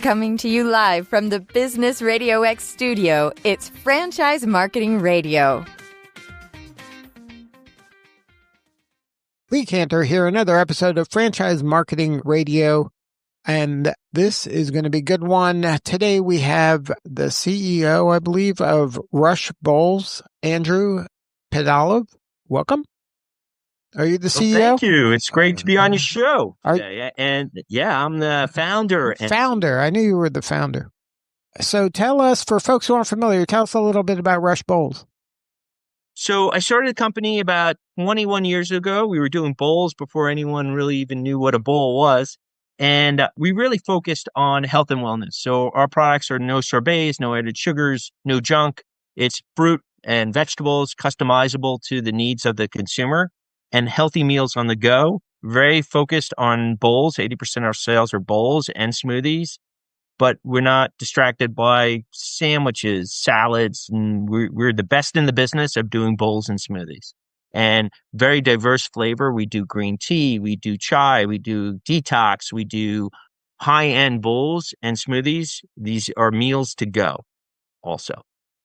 Coming to you live from the Business Radio X studio, it's Franchise Marketing Radio. Lee Kantor here, another episode of Franchise Marketing Radio, and this is going to be a good one. Today we have the CEO, I believe, of Rush Bowls, Andrew Pudalov. Welcome. Are you the CEO? Thank you. It's great to be on your show today. And I'm the founder. Founder. I knew you were the founder. So tell us, for folks who aren't familiar, tell us a little bit about Rush Bowls. So I started a company about 21 years ago. We were doing bowls before anyone really even knew what a bowl was. And we really focused on health and wellness. So our products are no sorbets, no added sugars, no junk. It's fruit and vegetables customizable to the needs of the consumer and healthy meals on the go. Very focused on bowls. 80% of our sales are bowls and smoothies. But we're not distracted by sandwiches, salads, and we're the best in the business of doing bowls and smoothies. And very diverse flavor. We do green tea, we do chai, we do detox, we do high-end bowls and smoothies. These are meals to go also.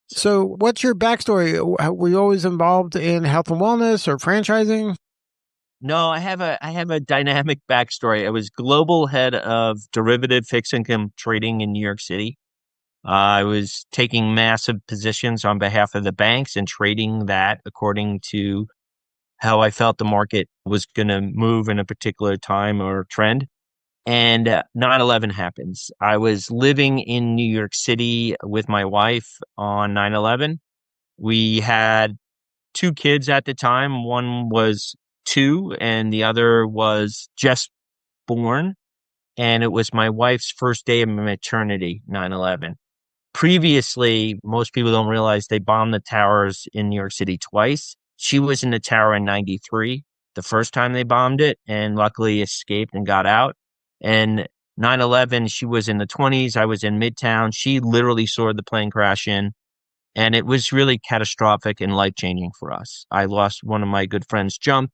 So what's your backstory? Were you always involved in health and wellness or franchising? No, I have a dynamic backstory. I was global head of derivative fixed income trading in New York City. I was taking massive positions on behalf of the banks and trading that according to how I felt the market was going to move in a particular time or trend. And 9/11 happens. I was living in New York City with my wife on 9/11. We had two kids at the time. One was 2 and the other was just born. And it was my wife's first day of maternity, 9/11. Previously, most people don't realize they bombed the towers in New York City twice. She was in the tower in 93, the first time they bombed it, and luckily escaped and got out. And 9/11, she was in the 20s. I was in Midtown. She literally saw the plane crash in. And it was really catastrophic and life-changing for us. I lost one of my good friends, Jump.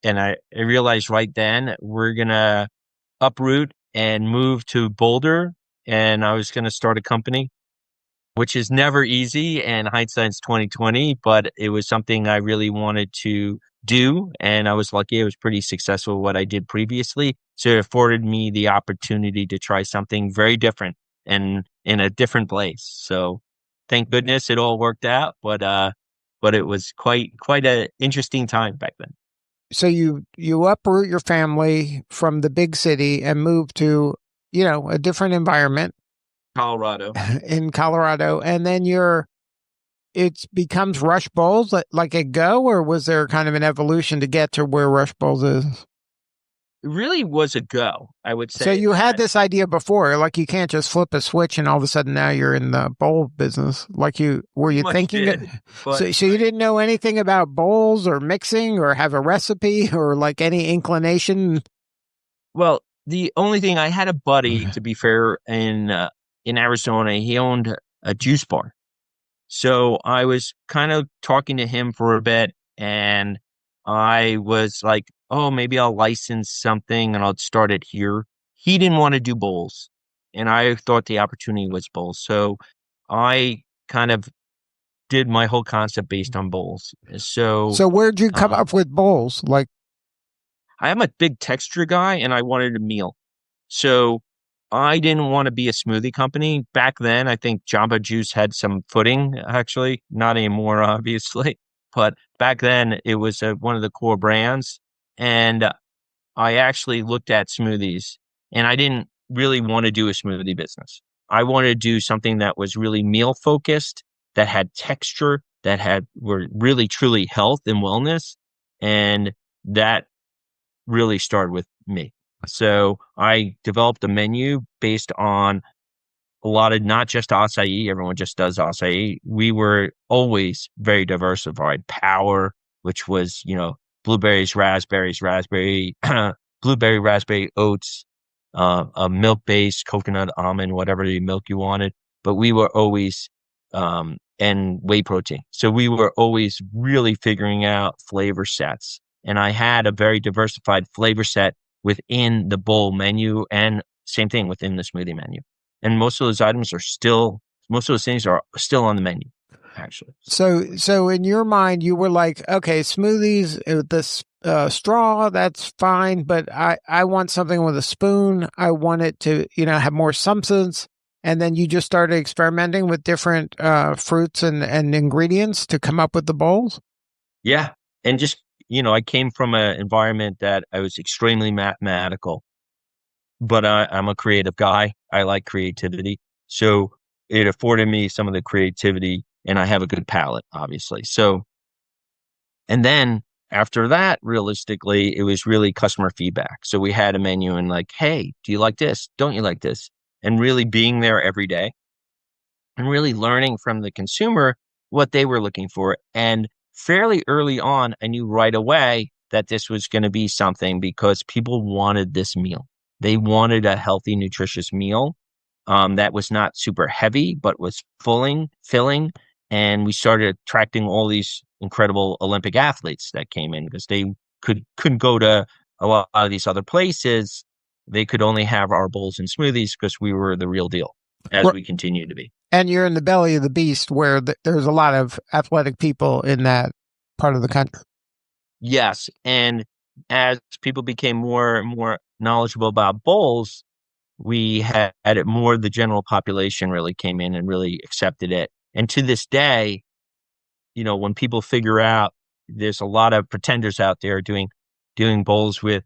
And I realized right then we're going to uproot and move to Boulder. And I was going to start a company, which is never easy. And hindsight's 2020, but it was something I really wanted to do. And I was lucky. I was pretty successful with what I did previously. So it afforded me the opportunity to try something very different and in a different place. So thank goodness it all worked out. But it was quite an interesting time back then. So you uproot your family from the big city and move to, a different environment. Colorado. In Colorado. And then it becomes Rush Bowls like a go, or was there kind of an evolution to get to where Rush Bowls is? It really was a go, I would say. So you had this idea before, like you can't just flip a switch and all of a sudden now you're in the bowl business. Were you thinking did, so you didn't know anything about bowls or mixing or have a recipe or like any inclination? Well, the only thing, I had a buddy, to be fair, in Arizona. He owned a juice bar. So I was kind of talking to him for a bit and I was like, oh, maybe I'll license something and I'll start it here. He didn't want to do bowls. And I thought the opportunity was bowls. So I kind of did my whole concept based on bowls. So where'd you come up with bowls? Like, I'm a big texture guy and I wanted a meal. So I didn't want to be a smoothie company. Back then, I think Jamba Juice had some footing, actually. Not anymore, obviously. But back then, it was one of the core brands. And I actually looked at smoothies and I didn't really want to do a smoothie business. I wanted to do something that was really meal focused, that had texture, were really truly health and wellness. And that really started with me. So I developed a menu based on a lot of, not just acai. Everyone just does acai. We were always very diversified. Power, which was, blueberries, raspberries, blueberry, raspberry, oats, a milk-based coconut, almond, whatever the milk you wanted. But we were always, and whey protein. So we were always really figuring out flavor sets. And I had a very diversified flavor set within the bowl menu and same thing within the smoothie menu. And most of those things are still on the menu, actually. So in your mind, you were like, okay, smoothies with this straw, that's fine, but I want something with a spoon. I want it to, have more substance. And then you just started experimenting with different fruits and ingredients to come up with the bowls? Yeah. And just, I came from an environment that I was extremely mathematical, but I'm a creative guy. I like creativity. So it afforded me some of the creativity, and I have a good palate, obviously. So, and then after that, realistically, it was really customer feedback. So we had a menu and like, hey, do you like this? Don't you like this? And really being there every day and really learning from the consumer what they were looking for. And fairly early on, I knew right away that this was going to be something because people wanted this meal. They wanted a healthy, nutritious meal that was not super heavy, but was filling. And we started attracting all these incredible Olympic athletes that came in because they couldn't go to a lot of these other places. They could only have our bowls and smoothies because we were the real deal, as we continue to be. And you're in the belly of the beast where there's a lot of athletic people in that part of the country. Yes. And as people became more and more knowledgeable about bowls, we had it more, the general population really came in and really accepted it. And to this day, when people figure out there's a lot of pretenders out there doing bowls with,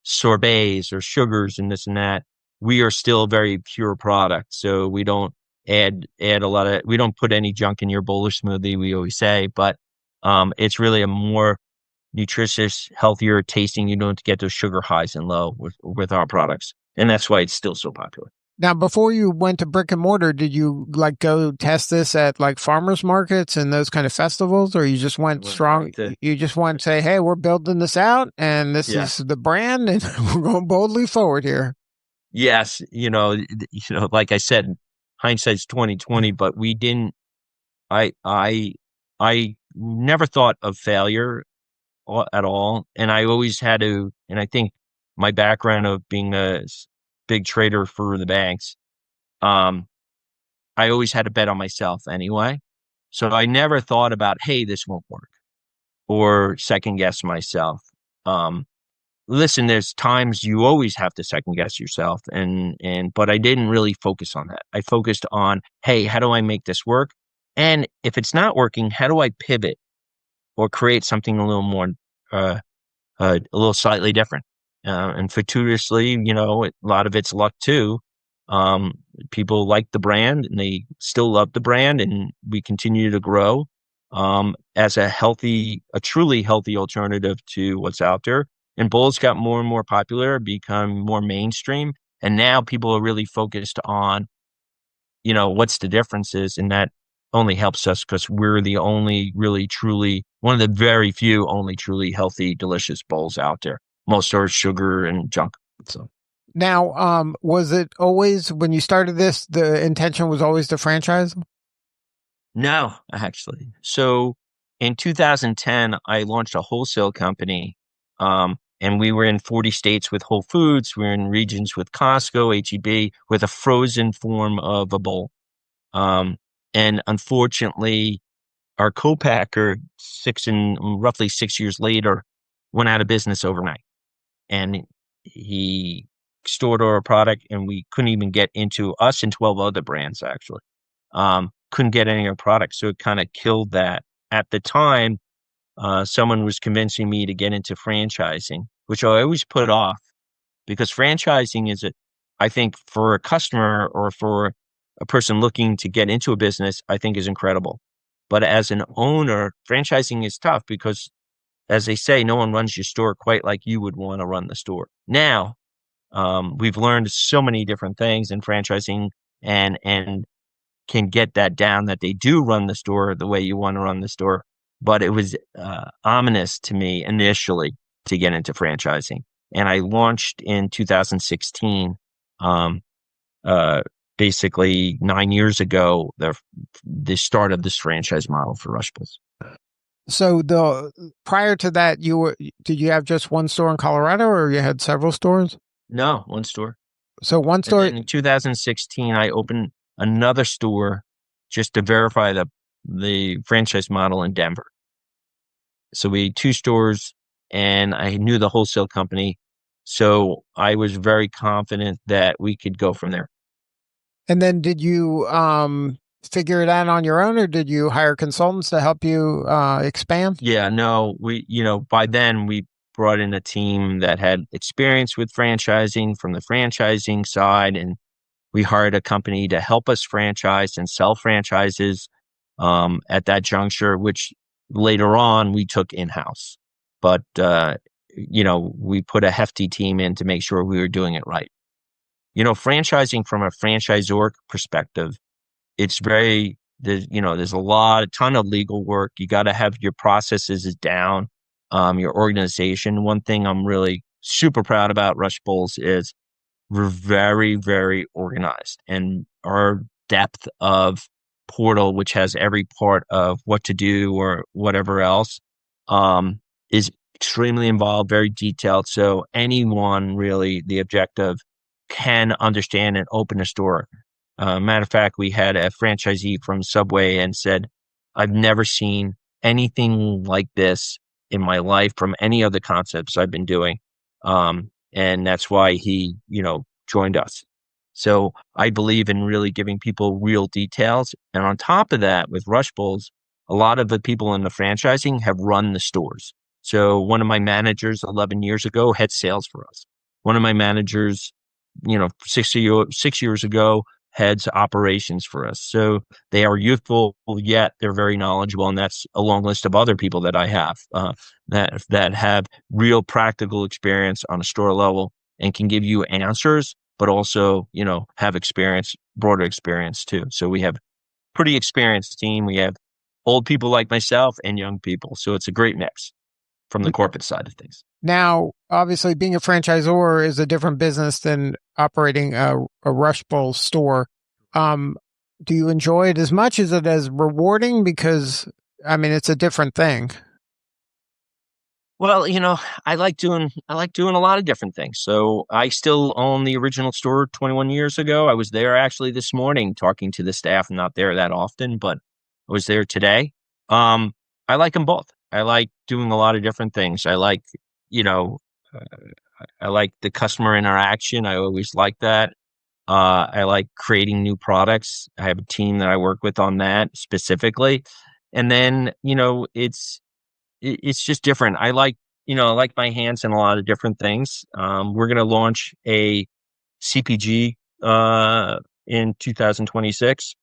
sorbets or sugars and this and that, we are still a very pure product. So we don't add we don't put any junk in your bowl or smoothie, we always say, but it's really a more nutritious, healthier tasting. You don't get those sugar highs and low with our products. And that's why it's still so popular. Now, before you went to brick and mortar, did you go test this at farmers markets and those kind of festivals, or you just went strong? You just went to say, hey, we're building this out and this is the brand and we're going boldly forward here. Yes. Like I said, hindsight's 2020, but we didn't, I never thought of failure at all. And I always had to, and I think my background of being a big trader for the banks, I always had to bet on myself anyway. So I never thought about, hey, this won't work, or second guess myself. Listen, there's times you always have to second guess yourself, but I didn't really focus on that. I focused on, hey, how do I make this work? And if it's not working, how do I pivot or create something a little more, a little slightly different? And fortuitously, a lot of it's luck too. People like the brand and they still love the brand, and we continue to grow as a truly healthy alternative to what's out there. And bowls got more and more popular, become more mainstream, and now people are really focused on, what's the differences, and that only helps us because we're the only really truly one of the very few only truly healthy, delicious bowls out there. Most are sugar and junk. So now, was it always, when you started this, the intention was always to franchise? No, actually. So in 2010, I launched a wholesale company, and we were in 40 states with Whole Foods. We were in regions with Costco, H-E-B, with a frozen form of a bowl. And unfortunately, our co-packer, roughly 6 years later, went out of business overnight. And he stored our product, and we couldn't even get into us and 12 other brands, actually. Couldn't get any of our products. So it kind of killed that. At the time, someone was convincing me to get into franchising, which I always put off, because franchising I think for a customer or for a person looking to get into a business, I think is incredible. But as an owner, franchising is tough because, as they say, no one runs your store quite like you would want to run the store. Now, we've learned so many different things in franchising and can get that down, that they do run the store the way you want to run the store. But it was ominous to me initially to get into franchising. And I launched in 2016, basically 9 years ago, the start of this franchise model for Rush Bowls. So prior to that, did you have just one store in Colorado, or you had several stores? No, one store. So one And store. then in 2016, I opened another store just to verify the franchise model in Denver. So we had two stores, and I knew the wholesale company. So I was very confident that we could go from there. And then did you figure it out on your own, or did you hire consultants to help you expand? Yeah, no, by then we brought in a team that had experience with franchising from the franchising side, and we hired a company to help us franchise and sell franchises at that juncture, which later on we took in-house. But, we put a hefty team in to make sure we were doing it right. Franchising from a franchisor perspective, it's there's a ton of legal work. You got to have your processes down, your organization. One thing I'm really super proud about Rush Bowls is we're very, very organized, and our depth of portal, which has every part of what to do or whatever else, is extremely involved, very detailed. So anyone really, the objective, can understand and open a store. Matter of fact, we had a franchisee from Subway and said, I've never seen anything like this in my life from any other concepts I've been doing. And that's why he, joined us. So I believe in really giving people real details. And on top of that, with Rush Bowls, a lot of the people in the franchising have run the stores. So one of my managers 11 years ago had sales for us. One of my managers, 6 years ago, heads operations for us. So they are youthful, yet they're very knowledgeable. And that's a long list of other people that I have that have real practical experience on a store level and can give you answers, but also, have broader experience too. So we have pretty experienced team. We have old people like myself and young people. So it's a great mix from the corporate side of things. Now, obviously, being a franchisor is a different business than operating a Rush Bowl store. Do you enjoy it as much? Is it as rewarding? Because, it's a different thing. Well, I like doing a lot of different things. So I still own the original store 21 years ago. I was there actually this morning talking to the staff. I'm not there that often, but I was there today. I like them both. I like doing a lot of different things. I like, uh, I like the customer interaction. I always like that. I like creating new products. I have a team that I work with on that specifically. And then, it's just different. I like my hands in a lot of different things. We're going to launch a CPG in 2026,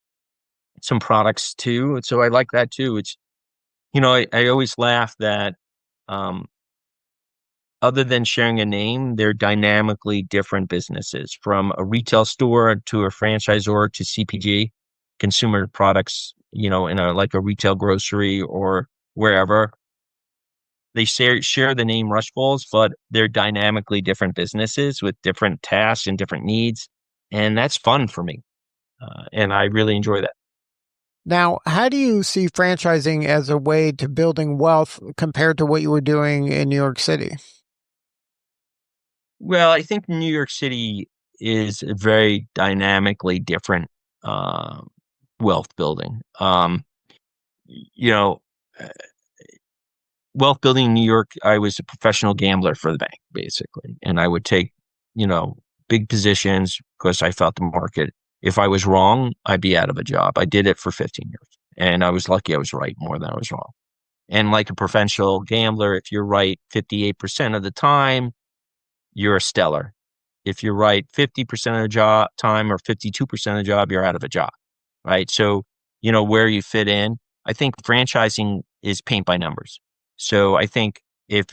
some products too. And so I like that too. It's, I always laugh that other than sharing a name, they're dynamically different businesses, from a retail store to a franchisor to CPG, consumer products, in like a retail grocery or wherever. They share the name Rush Bowls, but they're dynamically different businesses with different tasks and different needs. And that's fun for me. And I really enjoy that. Now, how do you see franchising as a way to building wealth compared to what you were doing in New York City? Well, I think New York City is a very dynamically different uh, wealth building. You know, uh, Wealth building in New York, I was a professional gambler for the bank, basically. And I would take, big positions because I felt the market. If I was wrong, I'd be out of a job. I did it for 15 years. And I was lucky I was right more than I was wrong. And like a professional gambler, if you're right 58% of the time, you're a stellar. If you're right 50% of the job time or 52% of the job, you're out of a job. Right. So, where you fit in, I think franchising is paint by numbers. So I think if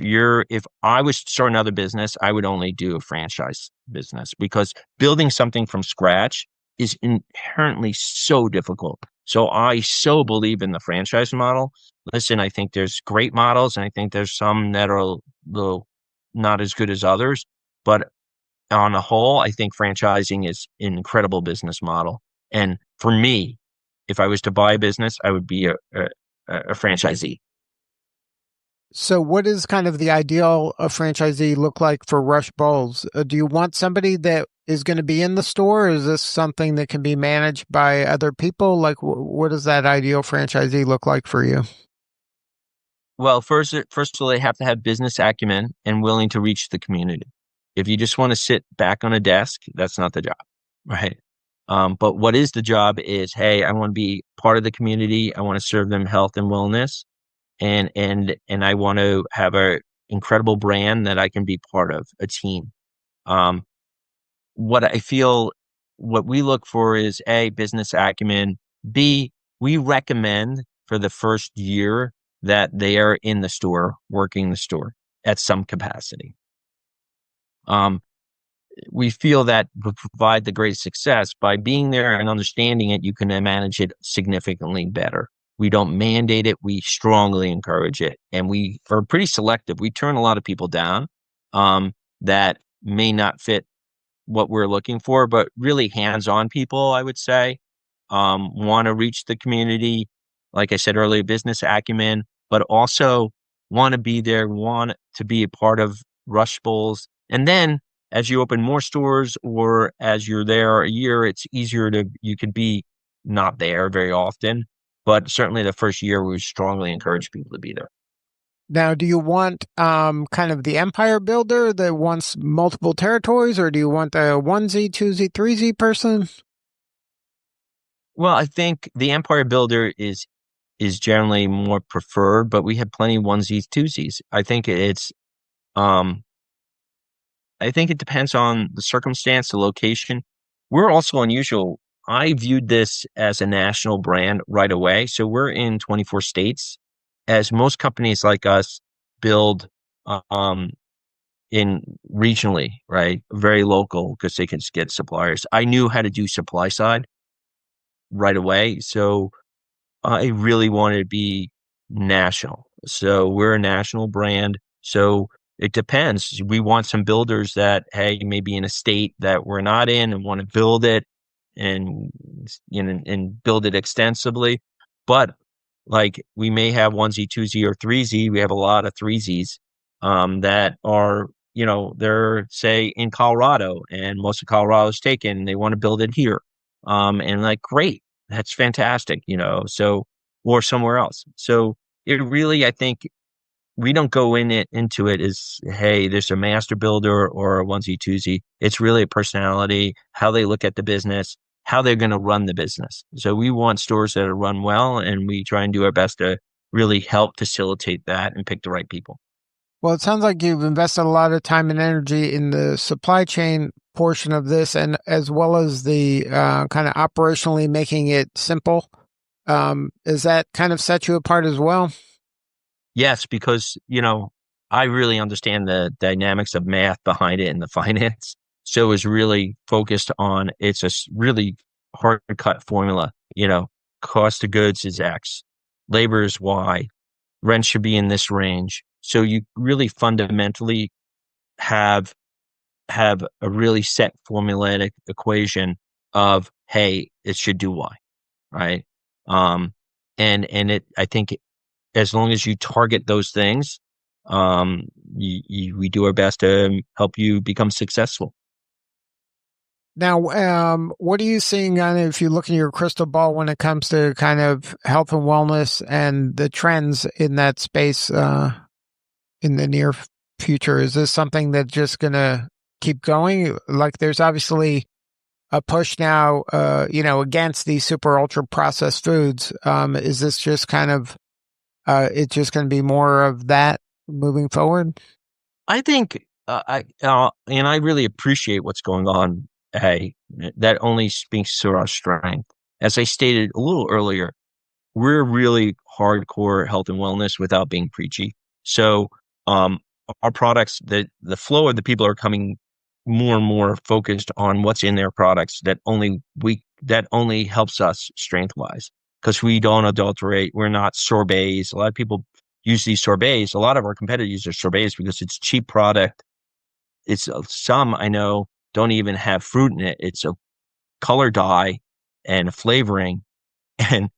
I was to start another business, I would only do a franchise business, because building something from scratch is inherently so difficult. So I so believe in the franchise model. Listen, I think there's great models, and I think there's some that are a little not as good as others. But on the whole, I think franchising is an incredible business model. And for me, if I was to buy a business, I would be a franchisee. So what does kind of the ideal a franchisee look like for Rush Bowls? Do you want somebody that is going to be in the store? Is this something that can be managed by other people? Like, what does that ideal franchisee look like for you? Well, first of all, they have to have business acumen and willing to reach the community. If you just want to sit back on a desk, that's not the job, right? But what is the job is, hey, I want to be part of the community. I want to serve them health and wellness, and I want to have a incredible brand that I can be part of, a team. Um, what I feel, what we look for is A, business acumen. B, we recommend for the first year that they are in the store, working the store at some capacity. Um, we feel that would provide the greatest success by being there and understanding it. You can manage it significantly better. We don't mandate it. We strongly encourage it. And we are pretty selective. We turn a lot of people down that may not fit what we're looking for, but really hands-on people, I would say, want to reach the community. Like I said earlier, business acumen, but also want to be there, want to be a part of Rush Bowls. And then as you open more stores or as you're there a year, it's easier you could be not there very often. But certainly the first year, we strongly encourage people to be there. Now, do you want kind of the empire builder that wants multiple territories, or do you want the 1Z, 2Z, 3Z person? Well, I think the empire builder is generally more preferred, but we have plenty of onesies, twosies. Um, I think it depends on the circumstance, the location. We're also unusual. I viewed this as a national brand right away. So we're in 24 states, as most companies like us build um, in regionally, right? Very local because they can get suppliers. I knew how to do supply side right away. So I really wanted to be national. So we're a national brand. So it depends. We want some builders that, hey, maybe in a state that we're not in and want to build it and and build it extensively. But like we may have 1Z, 2Z, or 3Z. We have a lot of 3Zs that are, they're say in Colorado and most of Colorado is taken and they want to build it here. And like, great, that's fantastic, so, or somewhere else. So it really, I think we don't go into it as, hey, there's a master builder or a onesie twosie. It's really a personality, how they look at the business, how they're going to run the business. So we want stores that are run well, and we try and do our best to really help facilitate that and pick the right people. Well, it sounds like you've invested a lot of time and energy in the supply chain portion of this, and as well as the kind of operationally making it simple. Is that kind of set you apart as well? Yes, because, I really understand the dynamics of math behind it and the finance. So it's really focused on, it's a really hard cut formula. Cost of goods is X, labor is Y, rent should be in this range. So you really fundamentally have a really set formulaic equation of, hey, it should do Y, right? Um, I think as long as you target those things, we do our best to help you become successful. Now, what are you seeing on if you look in your crystal ball when it comes to kind of health and wellness and the trends in that space in the near future? Is this something that's just going to keep going? Like, there's obviously a push now, against these super ultra processed foods. Is this just kind of it's just going to be more of that moving forward? I think and I really appreciate what's going on. Hey, that only speaks to our strength. As I stated a little earlier, we're really hardcore health and wellness without being preachy. So, our products, the flow of the people are coming more and more focused on what's in their products that only helps us strength wise because we don't adulterate. We're not sorbets. A lot of people use these sorbets. A lot of our competitors use their sorbets because it's cheap product. It's some I know don't even have fruit in it. It's a color dye and a flavoring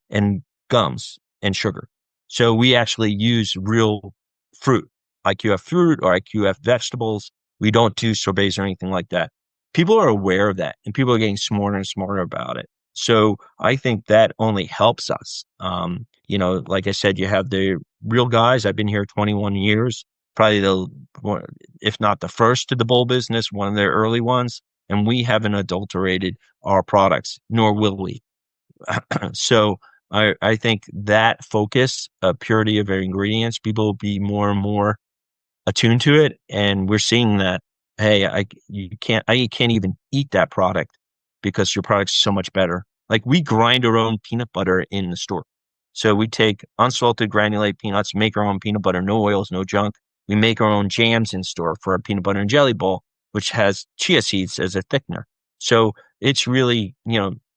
and gums and sugar. So we actually use real fruit, IQF fruit or IQF vegetables. We don't do sorbets or anything like that. people are aware of that, and people are getting smarter and smarter about it. So I think that only helps us. Like I said, you have the real guys. I've been here 21 years, probably if not the first to the bowl business, one of the early ones. And we haven't adulterated our products, nor will we. So I think that focus, purity of our ingredients, people will be more and more attuned to it, and we're seeing that. Hey, I can't even eat that product because your product's so much better. Like, we grind our own peanut butter in the store. So we take unsalted granulate peanuts, make our own peanut butter, no oils, no junk. We make our own jams in store for our peanut butter and jelly bowl, which has chia seeds as a thickener. So it's really,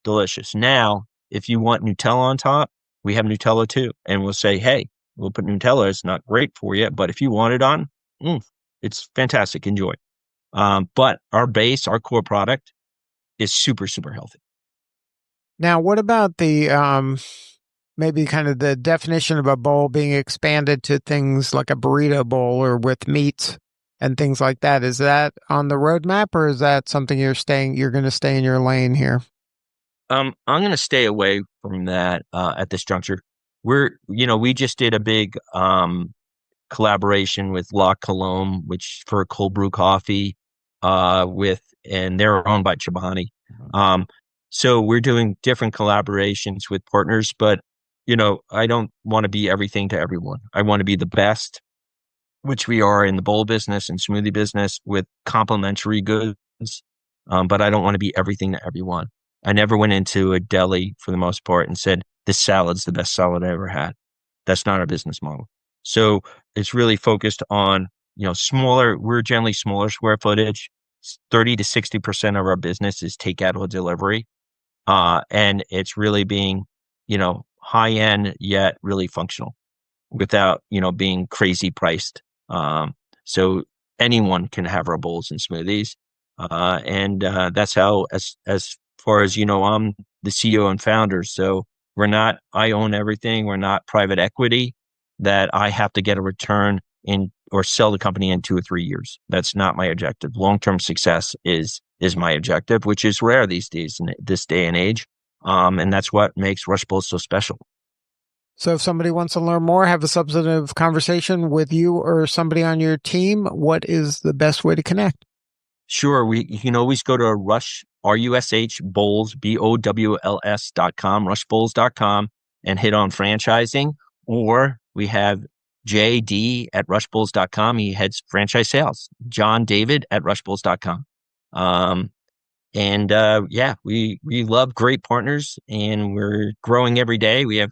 delicious. Now, if you want Nutella on top, we have Nutella too. And we'll say, hey, we'll put Nutella. It's not great for you, but if you want it on, it's fantastic. Enjoy. But our core product is super, super healthy. Now, what about the maybe kind of the definition of a bowl being expanded to things like a burrito bowl or with meats and things like that? Is that on the roadmap, or is that something you're going to stay in your lane here? I'm going to stay away from that at this juncture. We just did a big collaboration with La Colombe, which for cold brew coffee, and they're owned by Chobani. So we're doing different collaborations with partners, but I don't want to be everything to everyone. I want to be the best, which we are in the bowl business and smoothie business, with complementary goods. But I don't want to be everything to everyone. I never went into a deli for the most part and said, this salad's the best salad I ever had. That's not our business model. So it's really focused on, we're generally smaller square footage. 30 to 60% of our business is takeout or delivery. And it's really being, high end, yet really functional without, being crazy priced. So anyone can have our bowls and smoothies. And that's how, as far as, I'm the CEO and founder. So I own everything. We're not private equity that I have to get a return in or sell the company in 2 or 3 years. That's not my objective. Long-term success is my objective, which is rare these days in this day and age. And that's what makes Rush Bowls so special. So if somebody wants to learn more, have a substantive conversation with you or somebody on your team, what is the best way to connect? Sure. You can always go to Rush, RUSH Bowls, BOWLS.com, rushbowls.com, and hit on franchising. Or we have JD at rushbowls.com. He heads franchise sales. John David at rushbowls.com. We love great partners, and we're growing every day. We have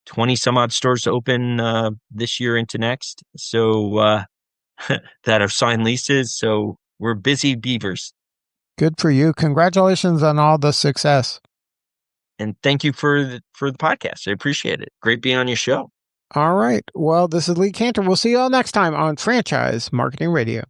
20 some odd stores to open this year into next. So that are signed leases. So we're busy beavers. Good for you. Congratulations on all the success. And thank you for the podcast. I appreciate it. Great being on your show. All right. Well, this is Lee Kantor. We'll see you all next time on Franchise Marketing Radio.